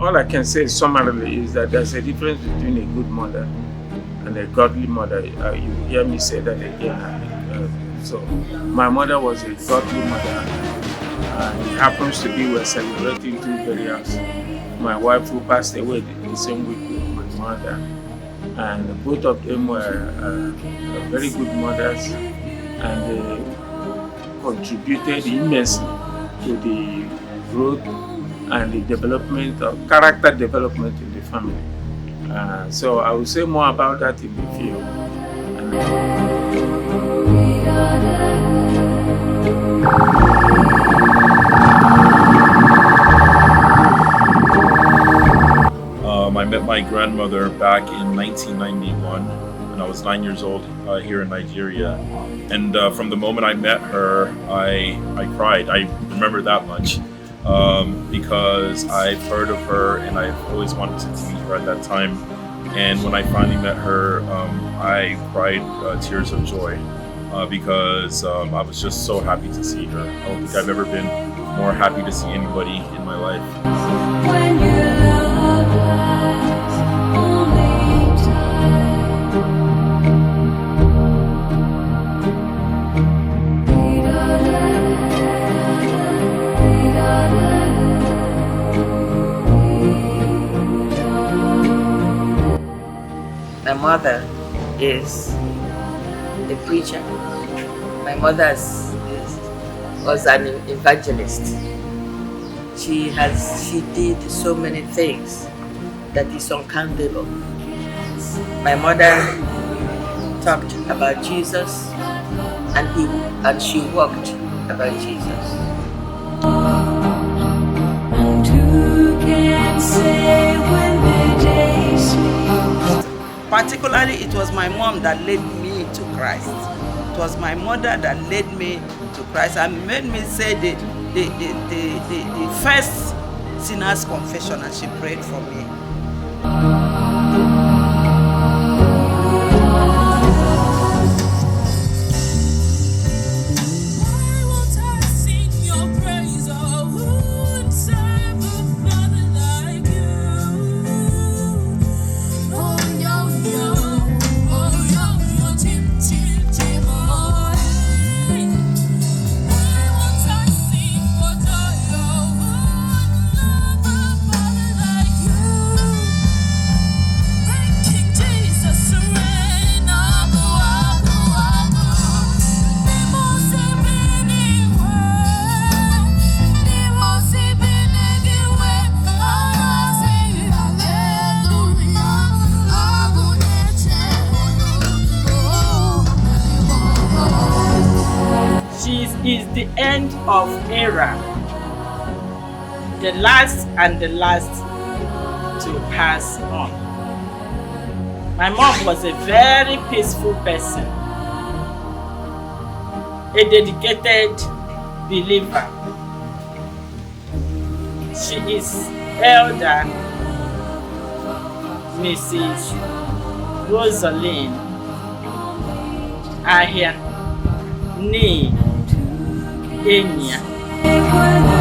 all I can say summarily is that there's a difference between a good mother and a godly mother. You hear me say that again. So my mother was a godly mother. It happens to be we're celebrating two burials. My wife, who passed away the same week with my mother, and both of them were very good mothers, and they contributed immensely to the growth and the development of character development in the family. So I will say more about that in the field. I met my grandmother back in 1991 when I was 9 years old here in Nigeria. And from the moment I met her, I cried. I remember that much because I've heard of her and I've always wanted to meet her at that time. And when I finally met her, I cried tears of joy because I was just so happy to see her. I don't think I've ever been more happy to see anybody in my life. When you love us, only My mother is a preacher. My mother was an evangelist. She did so many things that is uncountable. My mother talked about Jesus, and she walked about Jesus. And who can say when the day sleeps? Particularly, it was my mom that led me to Christ. It was my mother that led me to Christ and made me say the first sinner's confession, and she prayed for me. Is the end of era, the last to pass on. My mom was a very peaceful person, a dedicated believer. She is Elder Mrs. Roseline Ahia Nee Ahia.